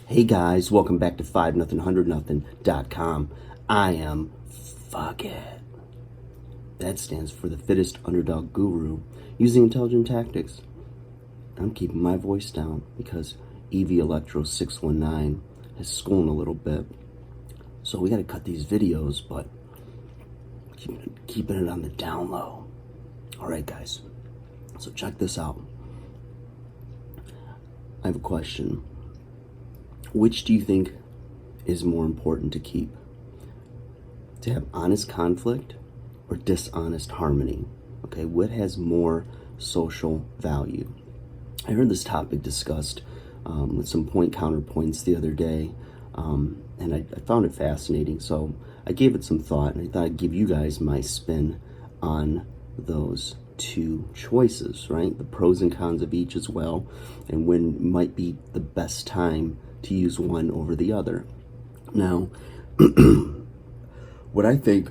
Hey guys, welcome back to 5nothing100nothing.com. I am fuck it. That stands for the fittest underdog guru using intelligent tactics. I'm keeping my voice down because EV Electro 619 has schooled a little bit. So we gotta cut these videos, but keeping it on the down low. Alright guys, so check this out. I have a question. Which do you think is more important to keep? To have honest conflict or dishonest harmony? Okay, what has more social value? I heard this topic discussed with some counterpoints the other day, and I found it fascinating. So I gave it some thought, and I thought I'd give you guys my spin on those two choices, right? The pros and cons of each as well, and when might be the best time to use one over the other. Now, what I think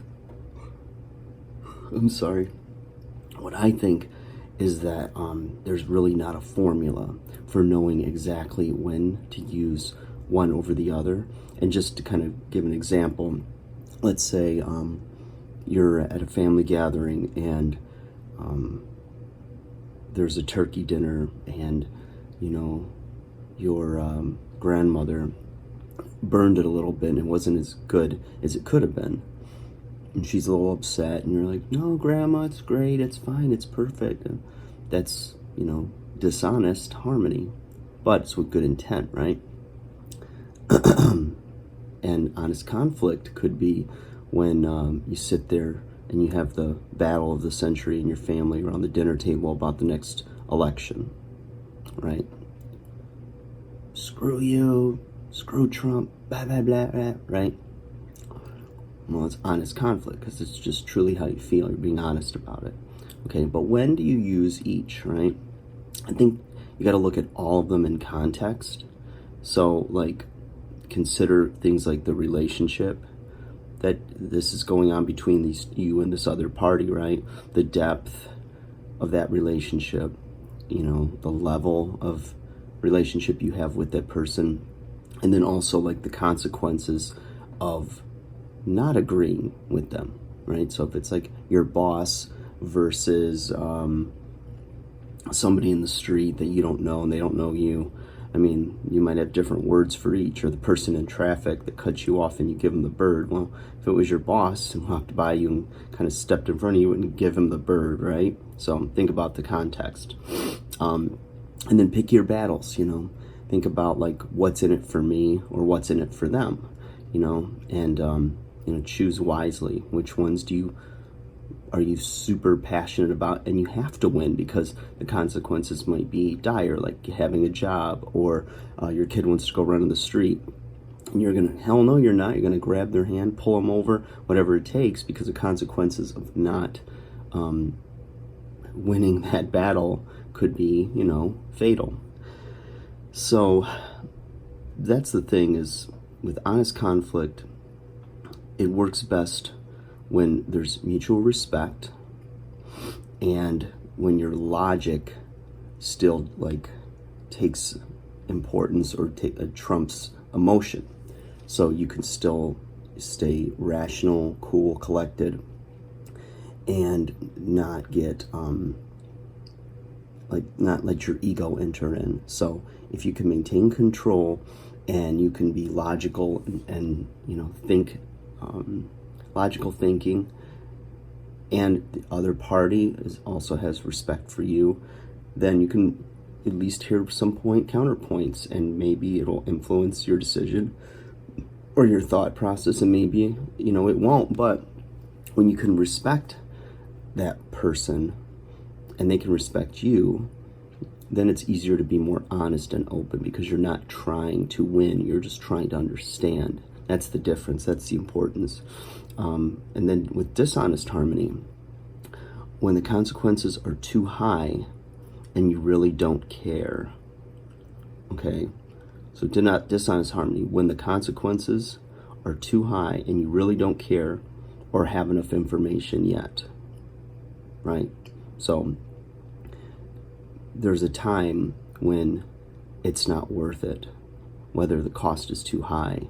is that there's really not a formula for knowing exactly when to use one over the other. And just to kind of give an example, let's say you're at a family gathering and there's a turkey dinner, and your grandmother burned it a little bit and it wasn't as good as it could have been, and she's a little upset, and you're like, no grandma, it's great, it's fine, it's perfect. And that's dishonest harmony, but it's with good intent, right? And honest conflict could be when you sit there and you have the battle of the century in your family around the dinner table about the next election, right? Screw you, screw Trump, blah, blah, blah, blah, right? Well, it's honest conflict because it's just truly how you feel. You're being honest about it. Okay, but when do you use each, right? I think you got to look at all of them in context. So, like, consider things like the relationship that this is going on between you and this other party, right? The depth of that relationship, the level of relationship you have with that person, and then also like the consequences of not agreeing with them, right? So if it's like your boss versus somebody in the street that you don't know and they don't know you, I mean, you might have different words for each. Or the person in traffic that cuts you off and you give them the bird. Well, if it was your boss who walked by you and kind of stepped in front of you, and give him the bird, right? So think about the context. And then pick your battles, Think about like what's in it for me or what's in it for them, and choose wisely. Which ones are you super passionate about and you have to win because the consequences might be dire, like having a job, or your kid wants to go run in the street. And you're going to, hell no, you're not. You're going to grab their hand, pull them over, whatever it takes, because the consequences of not winning that battle could be, fatal. So that's the thing, is with honest conflict, it works best when there's mutual respect and when your logic still takes importance or trumps emotion. So you can still stay rational, cool, collected, and not get not let your ego enter in. So if you can maintain control and you can be logical and think logical thinking, and the other party also has respect for you, then you can at least hear some counterpoints, and maybe it'll influence your decision or your thought process, and maybe it won't. But when you can respect that person and they can respect you, then it's easier to be more honest and open, because you're not trying to win, you're just trying to understand. That's the difference, that's the importance. And then with dishonest harmony, when the consequences are too high and you really don't care, okay? So dishonest harmony, when the consequences are too high and you really don't care or have enough information yet, right? So there's a time when it's not worth it. whether the cost is too high,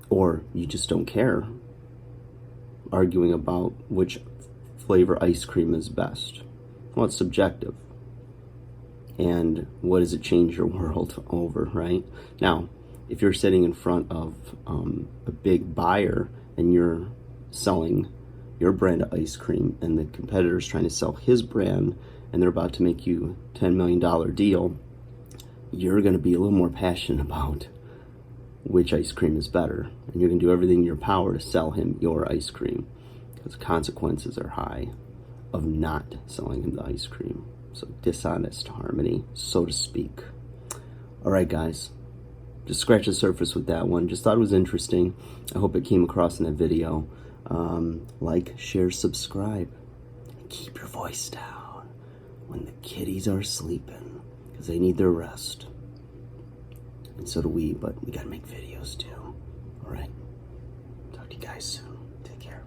or you just don't care, arguing about which flavor ice cream is best. Well, it's subjective. And what does it change your world over, right? Now, if you're sitting in front of a big buyer and you're selling your brand of ice cream and the competitor's trying to sell his brand and they're about to make you a $10 million deal, you're going to be a little more passionate about which ice cream is better. And you're going to do everything in your power to sell him your ice cream, because the consequences are high of not selling him the ice cream. So dishonest harmony, so to speak. All right, guys. Just scratch the surface with that one. Just thought it was interesting. I hope it came across in that video. Like, share, subscribe. And keep your voice down when the kiddies are sleeping, because they need their rest. And so do we, but we gotta make videos too. All right? Talk to you guys soon. Take care.